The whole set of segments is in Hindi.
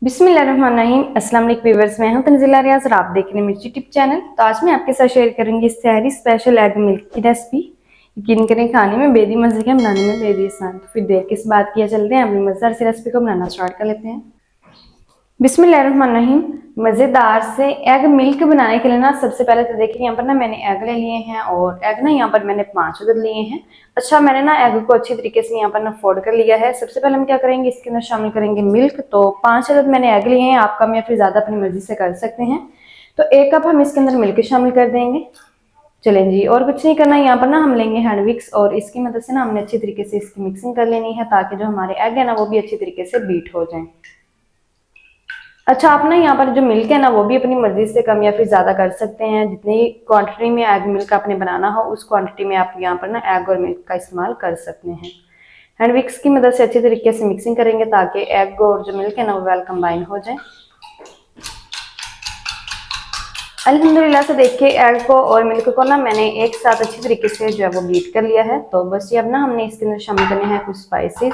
बिस्मिल्लाहिर्रहमानिर्रहीम। अस्सलाम वालेकुम व्यूअर्स, मैं हूं तंजीला रियाज और आप देख रहे हैं मिर्ची टिप चैनल। तो आज मैं आपके साथ शेयर करूंगी सहरी स्पेशल एग मिल्क की रेसिपी। यकीन करें खाने में बेहद मजे का, बनाने में बेहद आसान। तो फिर देर किस बात की, चलते हैं अपनी मजेदार सी रेसिपी को बनाना स्टार्ट कर लेते हैं। बिस्मिल्लाहिर्रहमानिर्रहीम। मज़ेदार से एग मिल्क बनाने के लिए ना सबसे पहले तो देखिए यहाँ पर ना मैंने एग ले लिए हैं और एग ना यहाँ पर मैंने 5 अदद लिए हैं। अच्छा, मैंने ना एग को अच्छी तरीके से यहाँ पर ना फोल्ड कर लिया है। सबसे पहले हम क्या करेंगे, इसके अंदर शामिल करेंगे मिल्क। तो 5 अदद मैंने एग लिए हैं, आप कम या फिर ज़्यादा अपनी मर्जी से कर सकते हैं। तो 1 कप हम इसके अंदर मिल्क शामिल कर देंगे। चलें जी, और कुछ नहीं करना। यहाँ पर ना हम लेंगे हैंड विक्स और इसकी मदद से ना हमने अच्छी तरीके से इसकी मिक्सिंग कर लेनी है ताकि जो हमारे एग है ना वो भी अच्छी तरीके से बीट हो जाए। अच्छा, आप ना यहाँ पर जो मिल्क है ना वो भी अपनी मर्जी से कम या फिर ज़्यादा कर सकते हैं। जितनी क्वांटिटी में एग मिल्क आपने बनाना हो उस क्वांटिटी में आप यहाँ पर ना एग और मिल्क का इस्तेमाल कर सकते हैं। हैंड विक्स की मदद से अच्छी तरीके से मिक्सिंग करेंगे ताकि एग और जो मिल्क है ना वो वेल कंबाइन हो जाए। अल्हम्दुलिल्लाह से देखिए एग को और मिल्क को ना मैंने एक साथ अच्छी तरीके से जो है वो बीट कर लिया है। तो बस ये अब ना हमने इसके अंदर शामिल करने हैं कुछ स्पाइसेस।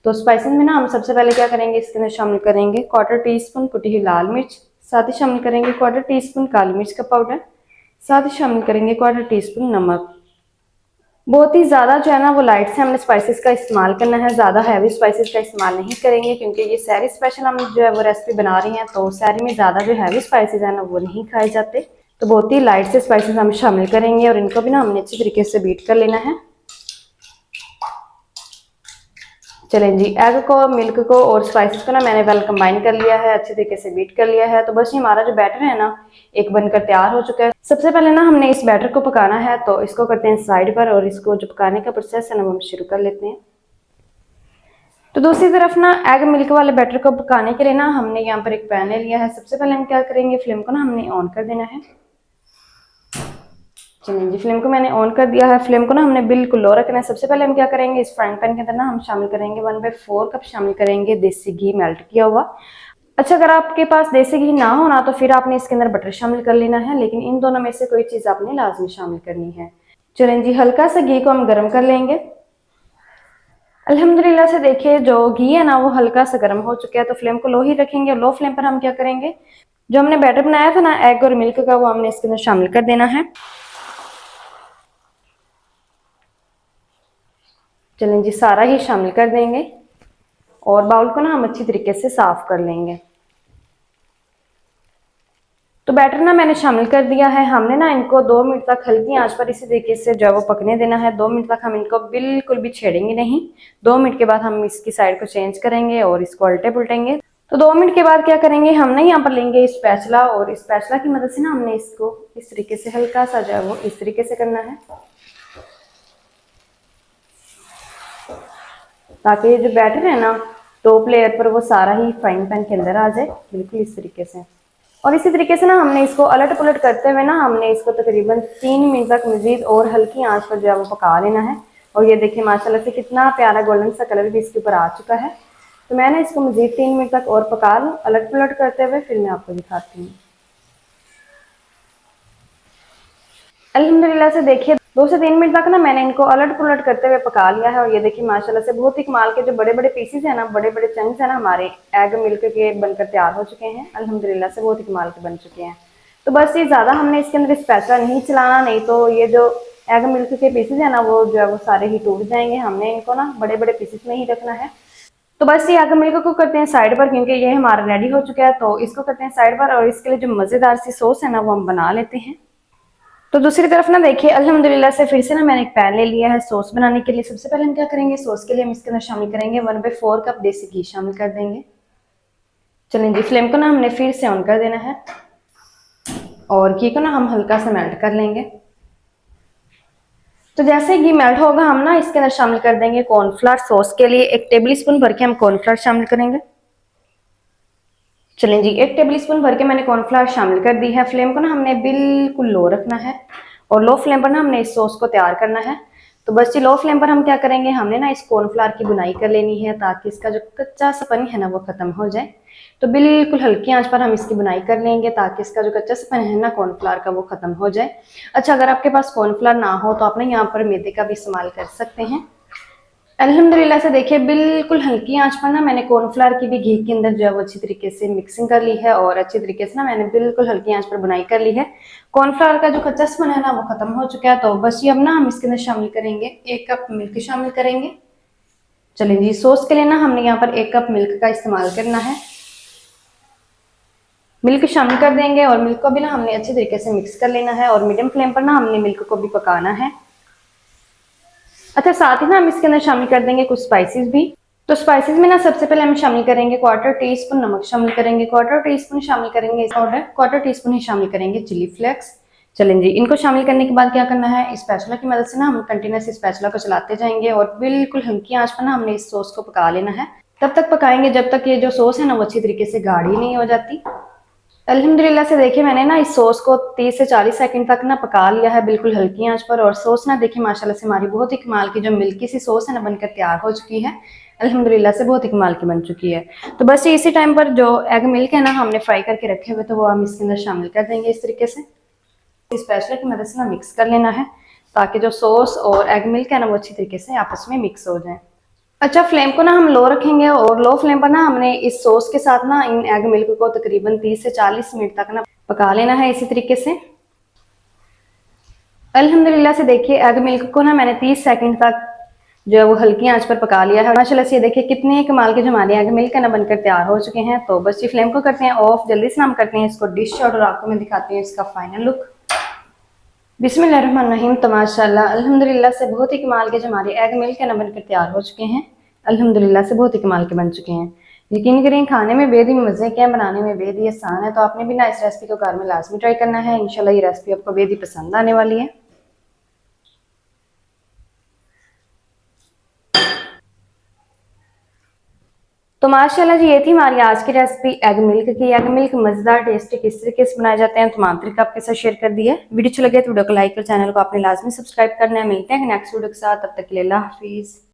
तो स्पाइसेस में ना हम सबसे पहले क्या करेंगे, इसके अंदर शामिल करेंगे 1/4 टीस्पून कुटी हुई लाल मिर्च, साथ ही शामिल करेंगे 1/4 टीस्पून काली मिर्च का पाउडर, साथ ही शामिल करेंगे 1/4 टीस्पून नमक। बहुत ही ज़्यादा जो है ना वो लाइट से हमने स्पाइसेस का इस्तेमाल करना है, ज़्यादा हैवी स्पाइसेस का इस्तेमाल नहीं करेंगे क्योंकि ये सहरी स्पेशल हम जो है वो रेसिपी बना रही हैं। तो सहरी में ज़्यादा जो हैवी स्पाइसेस है ना वो नहीं खाए जाते। तो बहुत ही लाइट से स्पाइसेस हम शामिल करेंगे और इनको भी ना हमने अच्छी तरीके से बीट कर लेना है। चलें जी, एग को, मिल्क को और स्पाइसेस को ना मैंने वेल कंबाइन कर लिया है, अच्छे तरीके से बीट कर लिया है। तो बस ये हमारा जो बैटर है ना एक बनकर तैयार हो चुका है। सबसे पहले ना हमने इस बैटर को पकाना है, तो इसको करते हैं साइड पर और इसको जो पकाने का प्रोसेस है ना वो हम शुरू कर लेते हैं। तो दूसरी तरफ ना एग मिल्क वाले बैटर को पकाने के लिए ना हमने यहाँ पर एक पैन ले लिया है। सबसे पहले हम क्या करेंगे, फ्लेम को ना हमने ऑन कर देना है। चलिए जी, फ्लेम को मैंने ऑन कर दिया है। फ्लेम को ना हमने बिल्कुल लो रखना है। सबसे पहले हम क्या करेंगे, इस फ्राइंग पैन के अंदर ना हम शामिल करेंगे 1/4 कप शामिल करेंगे देसी घी मेल्ट किया हुआ। अच्छा, अगर आपके पास देसी घी ना हो ना तो फिर आपने इसके अंदर बटर शामिल कर लेना है, लेकिन इन दोनों में से कोई चीज़ आपने लाजमी शामिल करनी है। चलें जी, हल्का सा घी को हम गर्म कर लेंगे। अल्हम्दुलिल्लाह से देखिए जो घी है ना वो हल्का सा गर्म हो चुका है। तो फ्लेम को लो ही रखेंगे और लो फ्लेम पर हम क्या करेंगे, जो हमने बैटर बनाया था ना एग और मिल्क का वो हमने इसके अंदर शामिल कर देना है। चलें जी, सारा ही शामिल कर देंगे और बाउल को ना हम अच्छी तरीके से साफ कर लेंगे। तो बैटर ना मैंने शामिल कर दिया है। हमने ना इनको 2 मिनट तक हल्की आंच पर इसी तरीके से जो है वो पकने देना है। 2 मिनट तक हम इनको बिल्कुल भी छेड़ेंगे नहीं। 2 मिनट के बाद हम इसकी साइड को चेंज करेंगे और इसको उल्टे पुलटेंगे। तो 2 मिनट के बाद क्या करेंगे, हम ना यहाँ पर लेंगे स्पैचुला और स्पैचुला की मदद से ना हमने इसको इस तरीके से हल्का सा जो है वो इस तरीके से करना है ताकि ये जो बैटर है ना टॉप लेयर पर वो सारा ही फ्राइंग पैन के अंदर आ जाए, बिल्कुल इस तरीके से। और इसी तरीके से ना हमने इसको अलट पुलट करते हुए ना हमने इसको तकरीबन 3 मिनट तक मजीद और हल्की आंच पर जो है वो पका लेना है। और ये देखिए माशाल्लाह से कितना प्यारा गोल्डन सा कलर भी इसके ऊपर आ चुका है। तो मैंने इसको मजीद 3 मिनट तक और पका लूँ अलट पुलट करते हुए, फिर मैं आपको दिखाती हूँ। अल्हम्दुलिल्लाह से देखिए 2 से 3 मिनट तक ना मैंने इनको अलट पुलट करते हुए पका लिया है। और ये देखिए माशाल्लाह से बहुत ही कमाल के जो बड़े बड़े पीसेस है ना, बड़े बड़े चंक्स है ना हमारे एग मिल्क के बनकर तैयार हो चुके हैं। अल्हम्दुलिल्लाह से बहुत ही कमाल के बन चुके हैं। तो बस ये ज़्यादा हमने इसके अंदर स्पैचुला नहीं चलाना, नहीं तो ये जो एग मिल्क के पीसेस है ना वो जो है वो सारे ही टूट जाएंगे। हमने इनको ना बड़े बड़े पीसेस में ही रखना है। तो बस ये एग मिल्क को करते हैं साइड पर क्योंकि ये हमारा रेडी हो चुका है। तो इसको करते हैं साइड पर और इसके लिए जो मज़ेदार सी सॉस है ना वो हम बना लेते हैं। तो दूसरी तरफ ना देखिए अल्हम्दुलिल्लाह से फिर से ना मैंने एक पैन ले लिया है सॉस बनाने के लिए। सबसे पहले हम क्या करेंगे, सॉस के लिए हम इसके अंदर शामिल करेंगे 1/4 कप देसी घी शामिल कर देंगे। चलें जी, फ्लेम को ना हमने फिर से ऑन कर देना है और घी को ना हम हल्का सा मेल्ट कर लेंगे। तो जैसे घी मेल्ट होगा हम ना इसके अंदर शामिल कर देंगे कॉर्नफ्लावर। सॉस के लिए 1 टेबल स्पून भर के हम कॉर्नफ्लावर शामिल करेंगे। चलें जी, 1 टेबल स्पून भर के मैंने कॉर्नफ्लावर शामिल कर दी है। फ्लेम को ना हमने बिल्कुल लो रखना है और लो फ्लेम पर ना हमने इस सॉस को तैयार करना है। तो बस ये लो फ्लेम पर हम क्या करेंगे, हमने ना इस कॉर्नफ्लावर की बुनाई कर लेनी है ताकि इसका जो कच्चा सपन है ना वो खत्म हो जाए। तो बिल्कुल हल्की आंच पर हम इसकी बुनाई कर लेंगे ताकि इसका जो कच्चा सपन है ना कॉर्नफ्लावर का वो खत्म हो जाए। अच्छा, अगर आपके पास कॉर्नफ्लावर ना हो तो आप ना यहाँ पर मैदे का भी इस्तेमाल कर सकते हैं। अल्हम्दुलिल्लाह से देखिए बिल्कुल हल्की आंच पर ना मैंने कॉर्नफ्लावर की भी घी के अंदर जो है वो अच्छी तरीके से मिक्सिंग कर ली है और अच्छी तरीके से ना मैंने बिल्कुल हल्की आंच पर बुनाई कर ली है। कॉर्नफ्लावर का जो कच्चापन है ना वो खत्म हो चुका है। तो बस ये अब ना हम इसके अंदर शामिल करेंगे 1 कप मिल्क शामिल करेंगे। चलें जी, सॉस के लिए ना हमने यहाँ पर 1 कप मिल्क का इस्तेमाल करना है। मिल्क शामिल कर देंगे और मिल्क को भी ना हमने अच्छी तरीके से मिक्स कर लेना है और मीडियम फ्लेम पर ना हमने मिल्क को भी पकाना है। अच्छा, साथ ही ना हम इसके अंदर शामिल कर देंगे कुछ स्पाइसेस भी। तो स्पाइसेस में ना सबसे पहले हम शामिल करेंगे 1/4 टीस्पून नमक शामिल करेंगे, 1/4 टीस्पून शामिल करेंगे पाउडर, 1/4 टीस्पून ही शामिल करेंगे चिली फ्लेक्स। चलें जी, इनको शामिल करने के बाद क्या करना है, स्पैचुला की मदद से ना हम कंटिन्यूस स्पैचुला को चलाते जाएंगे और बिल्कुल हल्की आंच पर ना हमने इस सॉस को पका लेना है। तब तक पकाएंगे जब तक ये जो सॉस है ना वो अच्छी तरीके से गाढ़ी नहीं हो जाती। अल्हम्दुलिल्लाह से देखिए मैंने ना इस सॉस को 30 से 40 सेकंड तक ना पका लिया है बिल्कुल हल्की आंच पर। और सॉस ना देखिए माशाल्लाह से हमारी बहुत ही कमाल की जो मिल्की सी सॉस है ना बनकर तैयार हो चुकी है। अल्हम्दुलिल्लाह से बहुत ही कमाल की बन चुकी है। तो बस इसी टाइम पर जो एग मिल्क है ना हमने फ्राई करके रखे हुए तो वो हम इसके अंदर शामिल कर देंगे इस तरीके से। स्पैचुला की मदद से ना मिक्स कर लेना है ताकि जो सॉस और एग मिल्क है ना वो अच्छी तरीके से आपस में मिक्स हो जाए। अच्छा, फ्लेम को ना हम लो रखेंगे और लो फ्लेम पर ना हमने इस सॉस के साथ ना इन एग मिल्क को तकरीबन 30 से 40 मिनट तक ना पका लेना है इसी तरीके से। अल्हम्दुलिल्लाह से देखिए एग मिल्क को ना मैंने 30 सेकंड तक जो है वो हल्की आंच पर पका लिया है। माशाल्लाह से देखिए कितने कमाल के जो हमारे एग मिल्क है ना बनकर तैयार हो चुके हैं। तो बस ये फ्लेम को करते हैं ऑफ, जल्दी से हम करते हैं इसको डिश आउट और आपको मैं दिखाती हूँ इसका फाइनल लुक। बिस्मिल्लाहिर्रहमानिर्रहीम। तो माशाल्लाह अल्हम्दुलिल्लाह से बहुत ही कमाल के जो हमारे एग मिल्क है ना बनकर तैयार हो चुके हैं। अल्हम्दुलिल्लाह से बहुत ही कमाल के बन चुके हैं। यकीन करें खाने में बेहद ही मज़े के हैं, बनाने में बेहद ही आसान है। तो आपने भी ना इस रेसिपी को घर में लाजमी ट्राई करना है। इंशाल्लाह ये रेसिपी आपको बेहद ही पसंद आने वाली है। तो माशाल्लाह जी ये थी हमारी आज की रेसिपी एग मिल्क की। एग मिल्क मजेदार टेस्टी किस तरीके से बनाए जाते हैं तमाम तरीके आपके साथ शेयर कर दिए। वीडियो अच्छा लगे तो वीडियो को लाइक और चैनल को आपने लाजमी सब्सक्राइब करना है। मिलते हैं नेक्स्ट वीडियो के साथ, तब तक के लिए अल्लाह हाफिज।